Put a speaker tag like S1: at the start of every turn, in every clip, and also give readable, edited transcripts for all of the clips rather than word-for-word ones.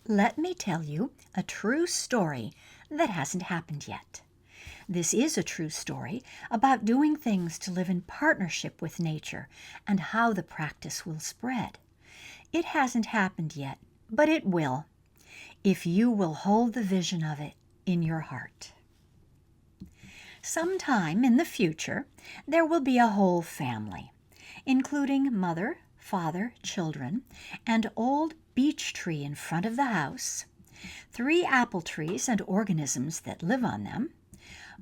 S1: Let me tell you a true story that hasn't happened yet. This is a true story about doing things to live in partnership with nature and how the practice will spread. It hasn't happened yet, but it will, if you will hold the vision of it in your heart. Sometime in the future, there will be a whole family, including mother, father, children, and old beech tree in front of the house, 3 apple trees and organisms that live on them,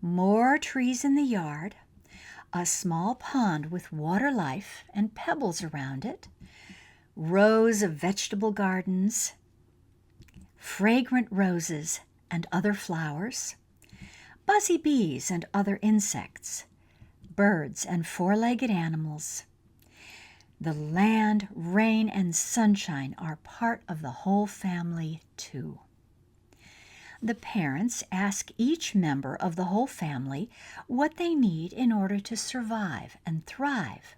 S1: more trees in the yard, a small pond with water life and pebbles around it, rows of vegetable gardens, fragrant roses and other flowers, buzzy bees and other insects, birds and 4-legged animals. The land, rain, and sunshine are part of the whole family too. The parents ask each member of the whole family what they need in order to survive and thrive.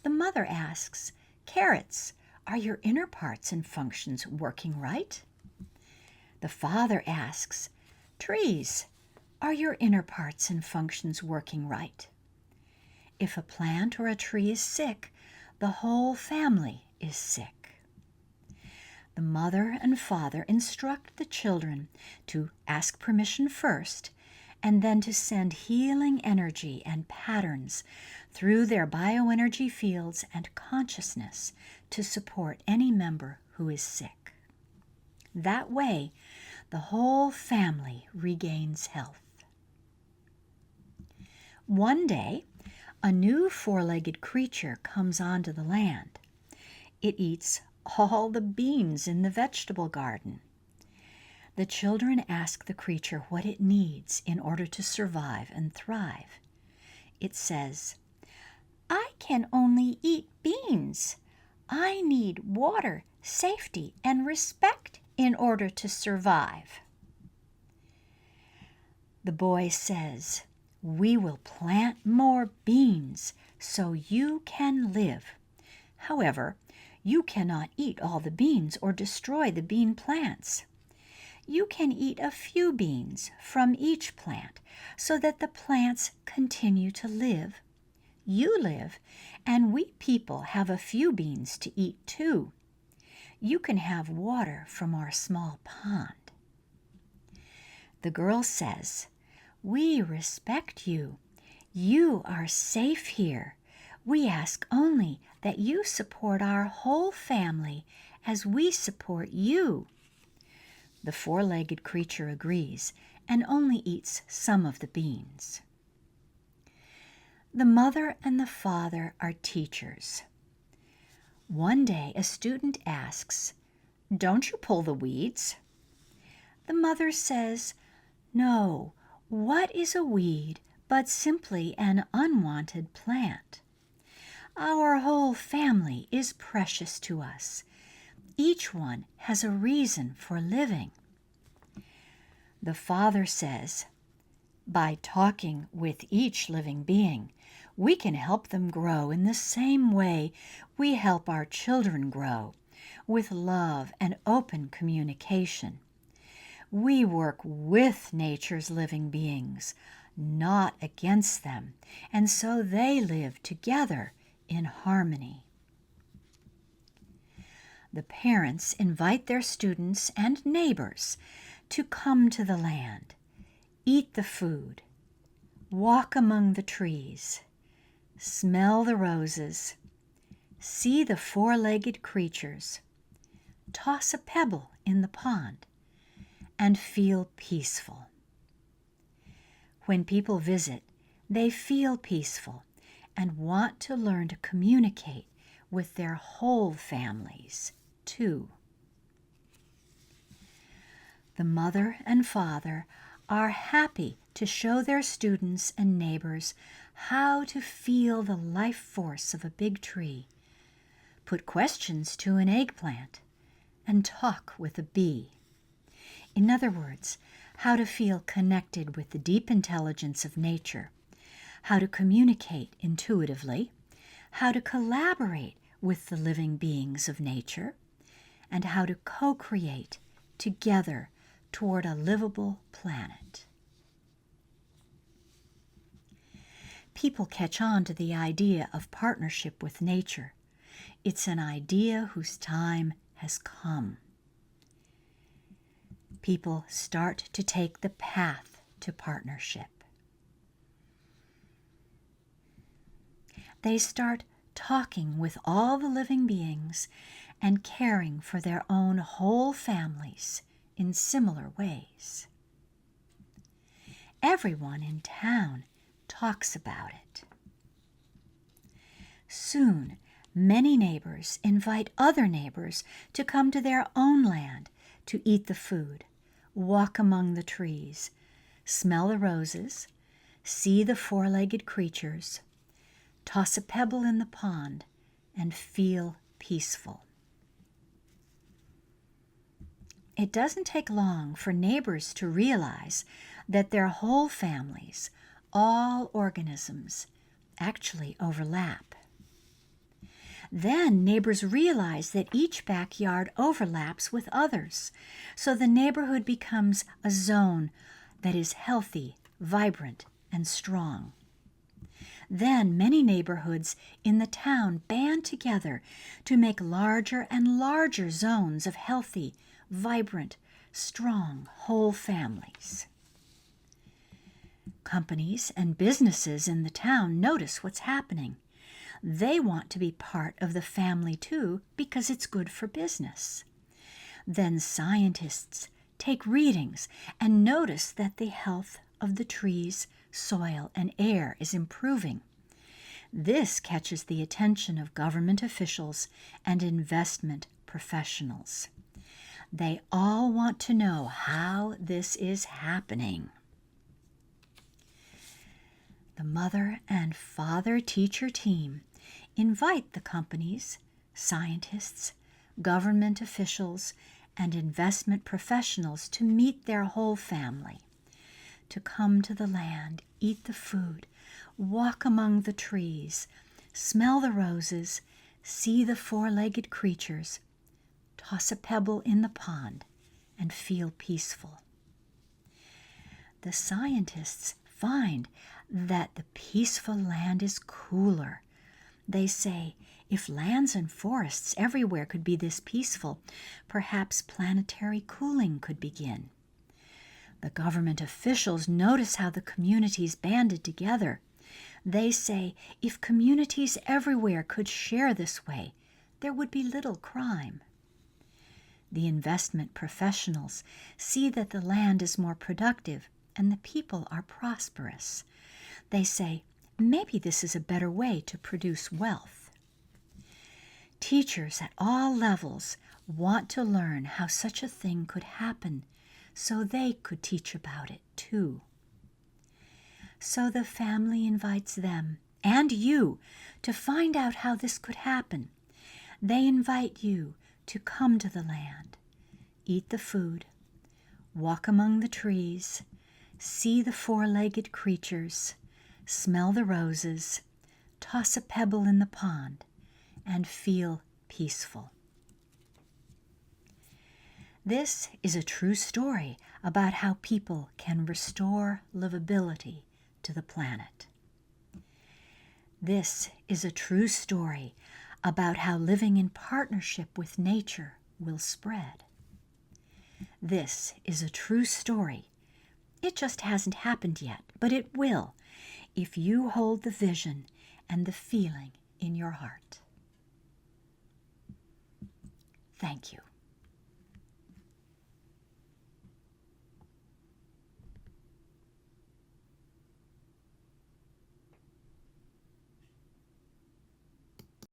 S1: The mother asks, "Carrots, are your inner parts and functions working right?" The father asks, "Trees, are your inner parts and functions working right?" If a plant or a tree is sick, the whole family is sick. The mother and father instruct the children to ask permission first and then to send healing energy and patterns through their bioenergy fields and consciousness to support any member who is sick. That way, the whole family regains health. One day, a new 4-legged creature comes onto the land. It eats all the beans in the vegetable garden. The children ask the creature what it needs in order to survive and thrive. It says, "I can only eat beans. I need water, safety, and respect in order to survive." The boy says, "We will plant more beans so you can live. However, you cannot eat all the beans or destroy the bean plants. You can eat a few beans from each plant so that the plants continue to live. You live, and we people have a few beans to eat too. You can have water from our small pond." The girl says, "We respect you. You are safe here. We ask only that you support our whole family as we support you." The 4-legged creature agrees and only eats some of the beans. The mother and the father are teachers. One day a student asks, "Don't you pull the weeds?" The mother says, "No. What is a weed but simply an unwanted plant? Our whole family is precious to us. Each one has a reason for living." The father says, "By talking with each living being, we can help them grow in the same way we help our children grow, with love and open communication. We work with nature's living beings, not against them, and so they live together in harmony." The parents invite their students and neighbors to come to the land, eat the food, walk among the trees, smell the roses, see the 4-legged creatures, toss a pebble in the pond, and feel peaceful. When people visit, they feel peaceful and want to learn to communicate with their whole families too. The mother and father are happy to show their students and neighbors how to feel the life force of a big tree, put questions to an eggplant, and talk with a bee. In other words, how to feel connected with the deep intelligence of nature, how to communicate intuitively, how to collaborate with the living beings of nature, and how to co-create together toward a livable planet. People catch on to the idea of partnership with nature. It's an idea whose time has come. People start to take the path to partnership. They start talking with all the living beings and caring for their own whole families in similar ways. Everyone in town talks about it. Soon, many neighbors invite other neighbors to come to their own land to eat the food, walk among the trees, smell the roses, see the four-legged creatures, toss a pebble in the pond, and feel peaceful. It doesn't take long for neighbors to realize that their whole families, all organisms, actually overlap. Then neighbors realize that each backyard overlaps with others, so the neighborhood becomes a zone that is healthy, vibrant, and strong. Then many neighborhoods in the town band together to make larger and larger zones of healthy, vibrant, strong, whole families. Companies and businesses in the town notice what's happening. They want to be part of the family too because it's good for business. Then scientists take readings and notice that the health of the trees, soil, and air is improving. This catches the attention of government officials and investment professionals. They all want to know how this is happening. The mother and father teacher team invite the companies, scientists, government officials, and investment professionals to meet their whole family, to come to the land, eat the food, walk among the trees, smell the roses, see the four-legged creatures, toss a pebble in the pond, and feel peaceful. The scientists find that the peaceful land is cooler. They say, if lands and forests everywhere could be this peaceful, perhaps planetary cooling could begin. The government officials notice how the communities banded together. They say, if communities everywhere could share this way, there would be little crime. The investment professionals see that the land is more productive and the people are prosperous. They say, maybe this is a better way to produce wealth. Teachers at all levels want to learn how such a thing could happen so they could teach about it too. So the family invites them and you to find out how this could happen. They invite you to come to the land, eat the food, walk among the trees, see the four-legged creatures, smell the roses, toss a pebble in the pond, and feel peaceful. This is a true story about how people can restore livability to the planet. This is a true story about how living in partnership with nature will spread. This is a true story. It just hasn't happened yet, but it will if you hold the vision and the feeling in your heart. Thank you.